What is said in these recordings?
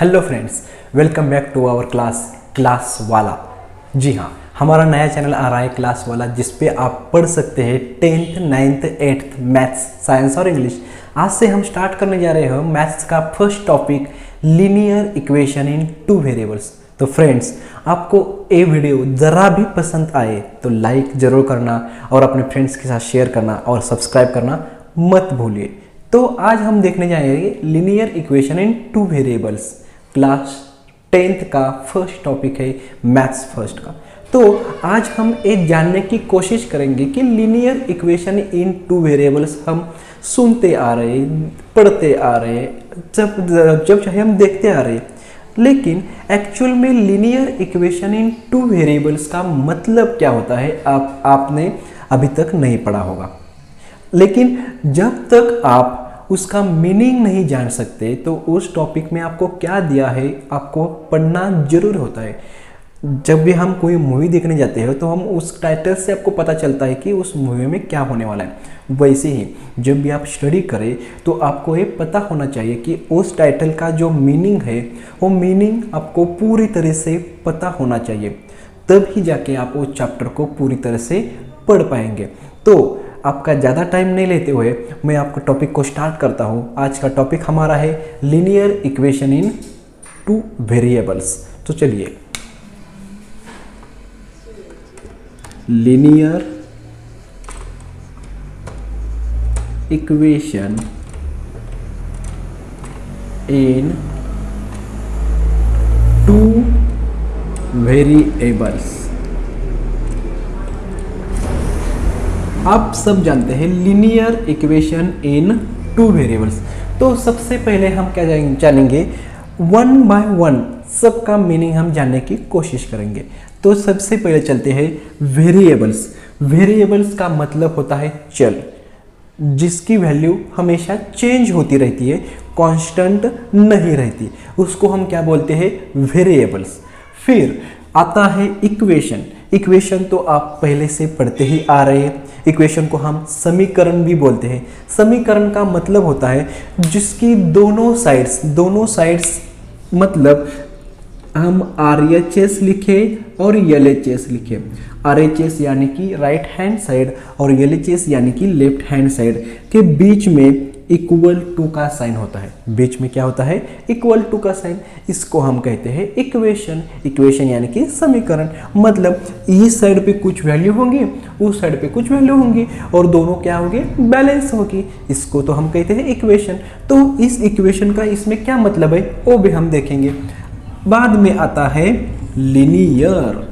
Hello friends, welcome back to our class वाला। जी हाँ, हमारा नया चैनल आ रहा है क्लास वाला, जिस पे आप पढ़ सकते हैं 10th, 9th, 8th maths, science और इंग्लिश। आज से हम स्टार्ट करने जा रहे हैं मैथ्स का first topic, linear equation in two variables. तो फ्रेंड्स, आपको ये वीडियो ज़रा भी पसंद आए तो लाइक ज़रूर करना और अपने फ्रेंड्स के साथ शेयर करना और सब्सक्राइब करना मत भूलिए। तो आज हम देखने जाएंगे linear equation in two variables. Class 10th का फर्स्ट टॉपिक है मैथ्स फर्स्ट का। तो आज हम ये जानने की कोशिश करेंगे कि linear equation in two variables हम सुनते आ रहे, पढ़ते आ रहे, जब चाहे हम देखते आ रहे, लेकिन एक्चुअल में linear equation in two variables का मतलब क्या होता है आपने अभी तक नहीं पढ़ा होगा। लेकिन जब तक आप उसका मीनिंग नहीं जान सकते तो उस टॉपिक में आपको क्या दिया है आपको पढ़ना जरूर होता है। जब भी हम कोई मूवी देखने जाते हैं तो हम उस टाइटल से आपको पता चलता है कि उस मूवी में क्या होने वाला है। वैसे ही जब भी आप स्टडी करें तो आपको ये पता होना चाहिए कि उस टाइटल का जो मीनिंग है वो मीनिंग आपको पूरी तरह से पता होना चाहिए, तब ही जाके आप उस चैप्टर को पूरी तरह से पढ़ पाएंगे। तो आपका ज़्यादा टाइम नहीं लेते हुए मैं आपको टॉपिक को स्टार्ट करता हूँ। आज का टॉपिक हमारा है linear equation in two variables. तो चलिए, linear equation in two variables. आप सब जानते हैं linear equation in two variables. तो सबसे पहले हम क्या जानेंगे, वन बाय वन सबका मीनिंग हम जानने की कोशिश करेंगे। तो सबसे पहले चलते हैं वेरिएबल्स। वेरिएबल्स का मतलब होता है चल, जिसकी वैल्यू हमेशा चेंज होती रहती है, कांस्टेंट नहीं रहती, उसको हम क्या बोलते हैं, वेरिएबल्स। फिर आता है इक्वेशन। इक्वेशन तो आप पहले से पढ़ते ही आ रहे हैं। इक्वेशन को हम समीकरण भी बोलते हैं। समीकरण का मतलब होता है जिसकी दोनों साइड्स मतलब हम RHS लिखे और LHS लिखे। RHS यानी कि राइट हैंड साइड और LHS यानी कि लेफ्ट हैंड साइड के बीच में इक्वल टू का साइन होता है। बीच में क्या होता है, इक्वल टू का साइन। इसको हम कहते हैं इक्वेशन। इक्वेशन यानी कि समीकरण, मतलब इस साइड पे कुछ वैल्यू होंगी, उस साइड पे कुछ वैल्यू होंगी और दोनों क्या होंगे, बैलेंस होगी। इसको तो हम कहते हैं इक्वेशन। तो इस इक्वेशन का इसमें क्या मतलब है वो भी हम देखेंगे। बाद में आता है लीनियर।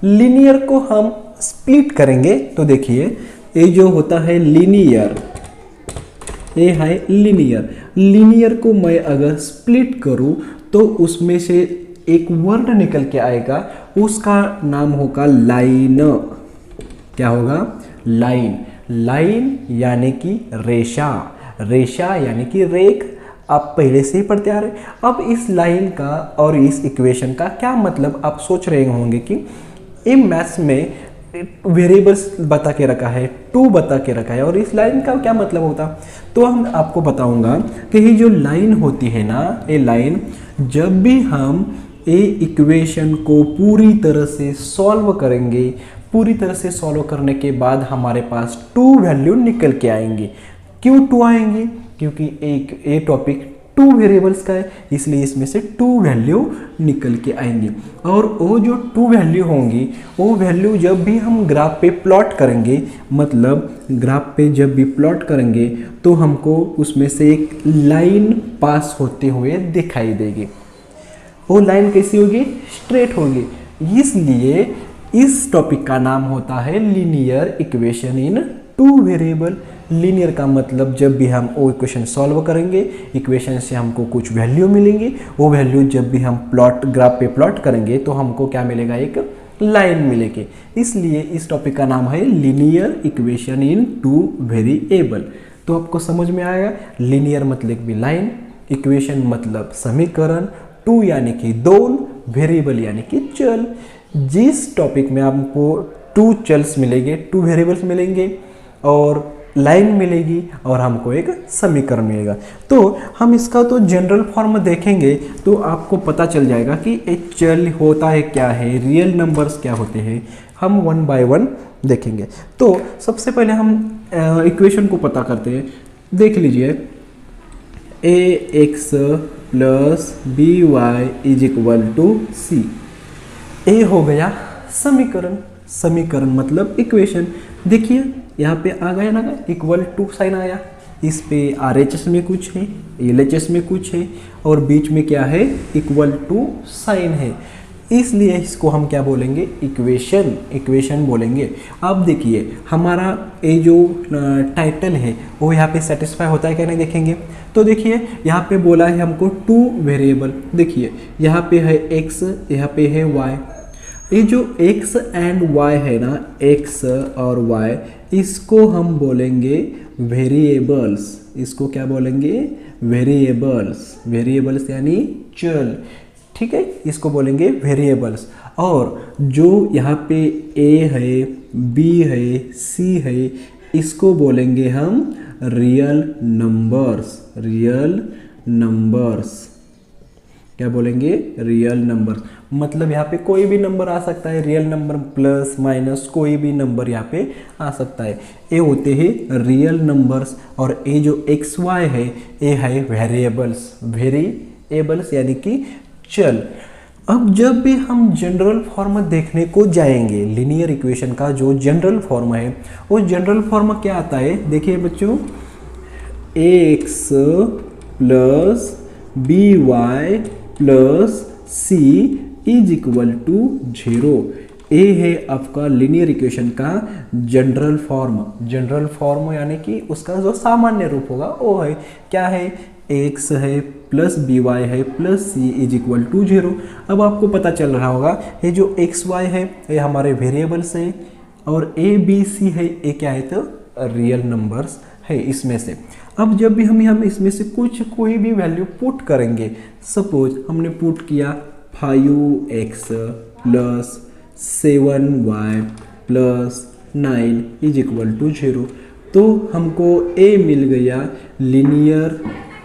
लीनियर को हम स्प्लिट करेंगे। तो देखिए, ये जो होता है लीनियर, ये है लीनियर को मैं अगर स्प्लिट करूं तो उसमें से एक वर्ड निकल के आएगा, उसका नाम होगा लाइन। क्या होगा, लाइन यानी कि रेशा यानी कि रेख। आप पहले से ही पढ़ते आ रहे। अब इस लाइन का और इस इक्वेशन का क्या मतलब आप सोच रहे होंगे कि ये मैथ्स में वेरिएबल्स बता के रखा है, टू बता के रखा है, और इस लाइन का क्या मतलब होता। तो हम आपको बताऊंगा कि ये जो लाइन होती है ना, ये लाइन जब भी हम ये इक्वेशन को पूरी तरह से सॉल्व करेंगे, पूरी तरह से सॉल्व करने के बाद हमारे पास टू वैल्यू निकल के आएंगी। क्यों टू आएंगी, क्योंकि एक ये टॉपिक टू वेरिएबल्स का है, इसलिए इसमें से टू वैल्यू निकल के आएंगी। और वो जो टू वैल्यू होंगी, वो वैल्यू जब भी हम ग्राफ पे प्लॉट करेंगे, मतलब ग्राफ पे जब भी प्लॉट करेंगे तो हमको उसमें से एक लाइन पास होते हुए दिखाई देगी। वो लाइन कैसी होगी, स्ट्रेट होगी। इसलिए इस टॉपिक का नाम होता है linear equation in two variable. Linear का मतलब जब भी हम वो इक्वेशन सॉल्व करेंगे, इक्वेशन से हमको कुछ वैल्यू मिलेंगी, वो वैल्यू जब भी हम ग्राफ पे प्लॉट करेंगे तो हमको क्या मिलेगा, एक लाइन मिलेगी। इसलिए इस टॉपिक का नाम है linear equation in two variable. तो आपको समझ में आएगा, लीनियर मतलब भी लाइन, इक्वेशन मतलब समीकरण, टू यानी कि दोन, वेरिएबल यानी कि चल। जिस टॉपिक में आपको टू चल्स मिलेंगे, टू वेरिएबल्स मिलेंगे और लाइन मिलेगी और हमको एक समीकरण मिलेगा। तो हम इसका तो जनरल फॉर्म देखेंगे तो आपको पता चल जाएगा कि एक चल होता है क्या है, रियल नंबर्स क्या होते हैं, हम वन बाय वन देखेंगे। तो सबसे पहले हम इक्वेशन को पता करते हैं। देख लीजिए, A X plus B Y is equal to C. ए हो गया समीकरण, समीकरण मतलब इक्वेशन। देखिए यहाँ पे आ गया ना, इक्वल टू साइन आया, इस पे RHS में कुछ है, LHS में कुछ है और बीच में क्या है, इक्वल टू साइन है, इसलिए इसको हम क्या बोलेंगे, इक्वेशन, इक्वेशन बोलेंगे। अब देखिए हमारा ये जो टाइटल है वो यहाँ पे सेटिस्फाई होता है क्या नहीं देखेंगे। तो देखिए यहाँ पे बोला है हमको टू वेरिएबल, देखिए यहाँ पे है x, यहाँ पे है y। ये जो x एंड y है ना, x और y, इसको हम बोलेंगे वेरिएबल्स। इसको क्या बोलेंगे, वेरिएबल्स। वेरिएबल्स यानी चल, ठीक है, इसको बोलेंगे वेरिएबल्स। और जो यहाँ पे a है, b है, c है, इसको बोलेंगे हम रियल नंबर्स। रियल नंबर्स क्या बोलेंगे, रियल नंबर्स। मतलब यहाँ पे कोई भी नंबर आ सकता है, रियल नंबर, प्लस माइनस कोई भी नंबर यहाँ पे आ सकता है। ये होते हैं रियल नंबर्स और ये जो एक्स वाई है ये है वेरिएबल्स। वेरिएबल्स यानी कि चल। अब जब भी हम जनरल फॉर्म देखने को जाएंगे, लीनियर इक्वेशन का जो जनरल फॉर्म है, वो जनरल फॉर्म क्या आता है, देखिए बच्चों, x plus B Y plus C is equal to 0। A है आपका लीनियर इक्वेशन का जनरल फॉर्म। जनरल फॉर्म यानी कि उसका जो सामान्य रूप होगा वो है क्या है, एक्स है प्लस बी वाई है plus C is equal to 0। अब आपको पता चल रहा होगा ये जो एक्स वाई है ये हमारे वेरिएबल्स है और ए बी सी है ये क्या है, तो रियल नंबर्स है इसमें से। अब जब भी हम इसमें से कोई भी वैल्यू पुट करेंगे, सपोज हमने पुट किया 5x plus 7y plus 9 is equal to 0, तो हमको ए मिल गया लीनियर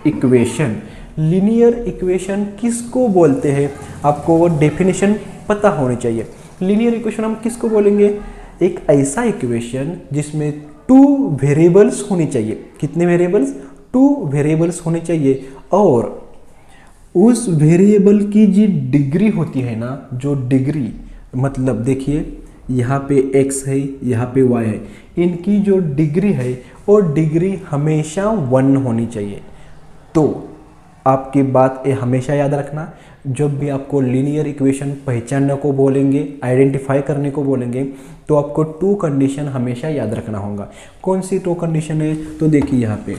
इक्वेशन। लीनियर इक्वेशन किसको बोलते हैं, आपको वो डेफिनेशन पता होनी चाहिए। लीनियर इक्वेशन हम किसको बोलेंगे, एक ऐसा इक्वेशन जिसमें टू वेरिएबल्स होनी चाहिए। कितने वेरिएबल्स, टू वेरिएबल्स होने चाहिए और उस वेरिएबल की जो डिग्री होती है ना, जो डिग्री मतलब देखिए यहाँ पे x है, यहाँ पे y है, इनकी जो डिग्री है वो डिग्री हमेशा 1 होनी चाहिए। तो आपकी बात ये हमेशा याद रखना, जब भी आपको लीनियर इक्वेशन पहचानने को बोलेंगे, आइडेंटिफाई करने को बोलेंगे, तो आपको टू कंडीशन हमेशा याद रखना होगा। कौन सी टू कंडीशन है, तो देखिए यहाँ पे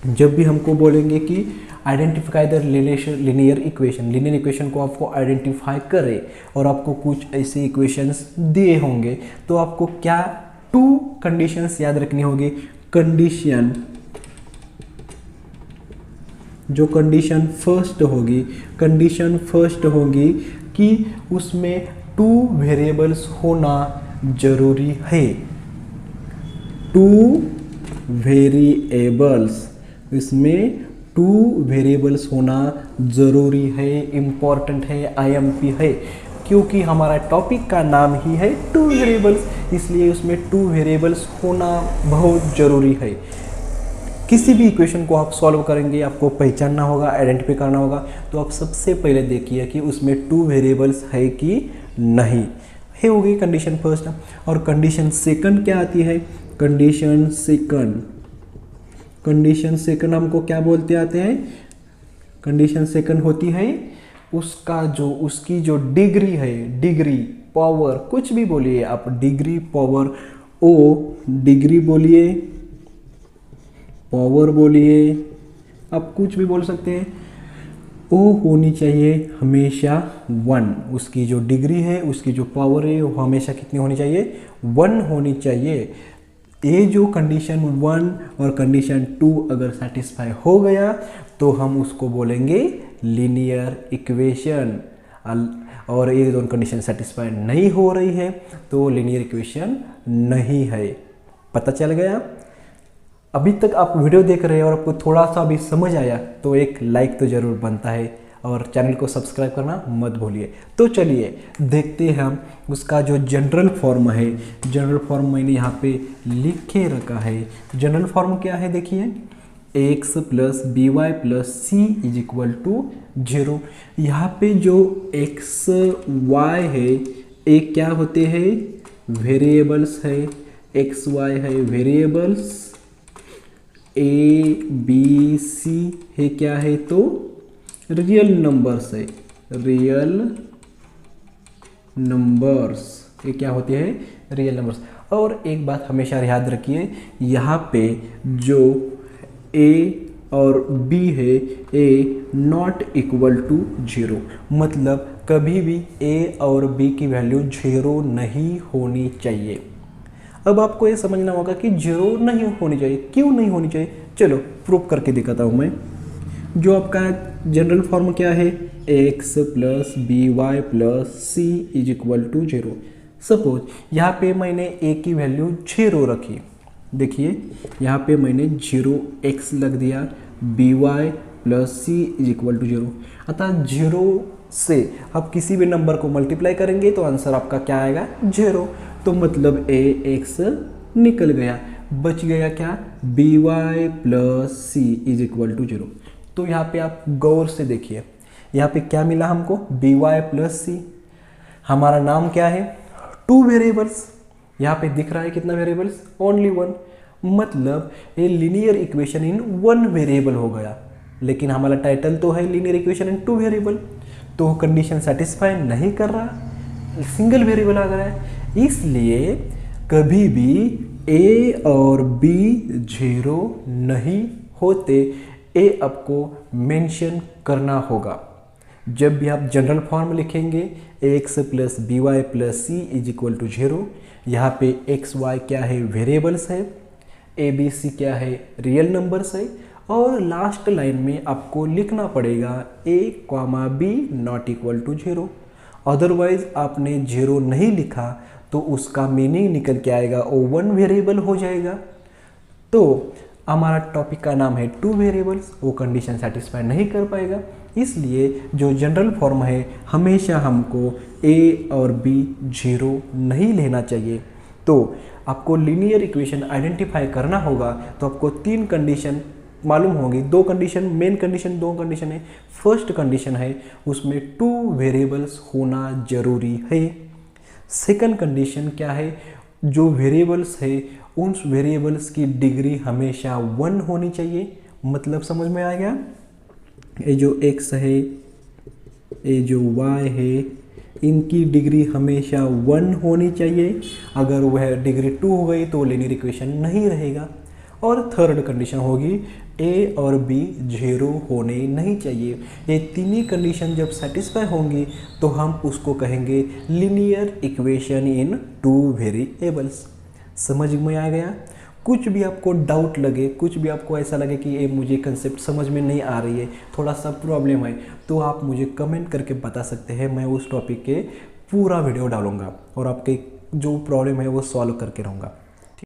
जब भी हमको बोलेंगे कि identify the linear equation, linear equation को आपको आइडेंटिफाई करे और आपको कुछ ऐसे इक्वेशंस दिए होंगे, तो आपको क्या टू कंडीशंस याद रखनी होगी। कंडीशन, जो कंडीशन फर्स्ट होगी, कंडीशन फर्स्ट होगी कि उसमें टू वेरिएबल्स होना जरूरी है। टू वेरिएबल्स, इसमें टू वेरिएबल्स होना ज़रूरी है, इम्पॉर्टेंट है, IMP है, क्योंकि हमारा टॉपिक का नाम ही है टू वेरिएबल्स, इसलिए उसमें टू वेरिएबल्स होना बहुत ज़रूरी है। किसी भी इक्वेशन को आप सॉल्व करेंगे, आपको पहचानना होगा, आइडेंटिफाई करना होगा, तो आप सबसे पहले देखिए कि उसमें टू वेरिएबल्स है कि नहीं है। हो गई कंडीशन फर्स्ट। और कंडीशन सेकंड क्या आती है, कंडीशन सेकंड, कंडीशन सेकंड हमको क्या बोलते आते हैं, कंडीशन सेकंड होती है उसका जो, उसकी जो डिग्री है, डिग्री पावर कुछ भी बोलिए आप, डिग्री पावर ओ, डिग्री बोलिए, पावर बोलिए, आप कुछ भी बोल सकते हैं, ओ होनी चाहिए हमेशा 1। उसकी जो डिग्री है, उसकी जो पावर है वो हमेशा कितनी होनी चाहिए, 1 होनी चाहिए। ये जो कंडीशन 1 और कंडीशन 2 अगर सेटिस्फाई हो गया तो हम उसको बोलेंगे लीनियर इक्वेशन, और ये दोनों कंडीशन सेटिस्फाई नहीं हो रही है तो लीनियर इक्वेशन नहीं है। पता चल गया। अभी तक आप वीडियो देख रहे हैं और आपको थोड़ा सा भी समझ आया तो एक लाइक तो ज़रूर बनता है और चैनल को सब्सक्राइब करना मत भूलिए। तो चलिए देखते हैं हम उसका जो जनरल फॉर्म है। जनरल फॉर्म मैंने यहाँ पे लिख के रखा है। जनरल फॉर्म क्या है देखिए, x plus B Y plus C is equal to 0। यहाँ पे जो एक्स वाई है ये क्या होते हैं, वेरिएबल्स है। एक्स वाई है वेरिएबल्स, ए बी सी है क्या है तो रियल नंबर्स है। रियल नंबर्स ये क्या होते हैं, रियल नंबर्स। और एक बात हमेशा याद रखिए, यहाँ पे जो ए और बी है ए नॉट इक्वल टू 0, मतलब कभी भी ए और बी की वैल्यू 0 नहीं होनी चाहिए। अब आपको ये समझना होगा कि 0 नहीं होनी चाहिए, क्यों नहीं होनी चाहिए, चलो प्रूफ करके दिखाता हूँ मैं। जो आपका जनरल फॉर्म क्या है, x plus B Y plus C is equal to 0। Suppose यहाँ पे मैंने ए की वैल्यू 0 रखी, देखिए यहाँ पे मैंने 0x लग दिया, b Y plus C is equal to 0। अतः 0 से आप किसी भी नंबर को मल्टीप्लाई करेंगे तो आंसर आपका क्या आएगा, 0। तो मतलब ए एक्स निकल गया, बच गया क्या, B Y plus C is equal to 0। तो यहाँ पे आप गौर से देखिए, यहाँ पे क्या मिला हमको, बी वाई प्लस सी। हमारा नाम क्या है, 2 वेरिएबल्स। यहाँ पे दिख रहा है कितना वेरिएबल्स, ओनली 1, मतलब ये लीनियर इक्वेशन इन 1 वेरिएबल हो गया। लेकिन हमारा टाइटल तो है लीनियर इक्वेशन इन 2 वेरिएबल, तो कंडीशन सेटिस्फाई नहीं कर रहा, सिंगल वेरिएबल आ गया है। इसलिए कभी भी ए और बी 0 नहीं होते, ए आपको मेंशन करना होगा। जब भी आप जनरल फॉर्म लिखेंगे X plus B Y plus C is equal to 0, यहाँ पे एक्स वाई क्या है, वेरिएबल्स है, ए बी सी क्या है, रियल नंबर्स है। और लास्ट लाइन में आपको लिखना पड़ेगा A comma B not equal to 0। Otherwise आपने 0 नहीं लिखा तो उसका मीनिंग निकल के आएगा वो 1 वेरिएबल हो जाएगा। तो हमारा टॉपिक का नाम है 2 वेरिएबल्स, वो कंडीशन सेटिस्फाई नहीं कर पाएगा। इसलिए जो जनरल फॉर्म है हमेशा हमको ए और बी 0 नहीं लेना चाहिए। तो आपको लीनियर इक्वेशन आइडेंटिफाई करना होगा तो आपको 3 कंडीशन मालूम होगी। 2 कंडीशन, मेन कंडीशन 2 कंडीशन है। फर्स्ट कंडीशन है उसमें 2 वेरिएबल्स होना जरूरी है। सेकंड कंडीशन क्या है, जो वेरिएबल्स है उन वेरिएबल्स की डिग्री हमेशा 1 होनी चाहिए। मतलब समझ में आ गया, ये जो x है, ये जो y है, इनकी डिग्री हमेशा 1 होनी चाहिए। अगर वह डिग्री 2 हो गई तो लीनियर इक्वेशन नहीं रहेगा। और थर्ड कंडीशन होगी ए और बी 0 होने नहीं चाहिए। ये तीनों कंडीशन जब सेटिस्फाई होंगी तो हम उसको कहेंगे लीनियर इक्वेशन इन 2 वेरिएबल्स। समझ में आ गया। कुछ भी आपको डाउट लगे, कुछ भी आपको ऐसा लगे कि ये मुझे कंसेप्ट समझ में नहीं आ रही है, थोड़ा सा प्रॉब्लम है, तो आप मुझे कमेंट करके बता सकते हैं। मैं उस टॉपिक के पूरा वीडियो डालूंगा और आपके जो प्रॉब्लम है वो सॉल्व करके रहूँगा।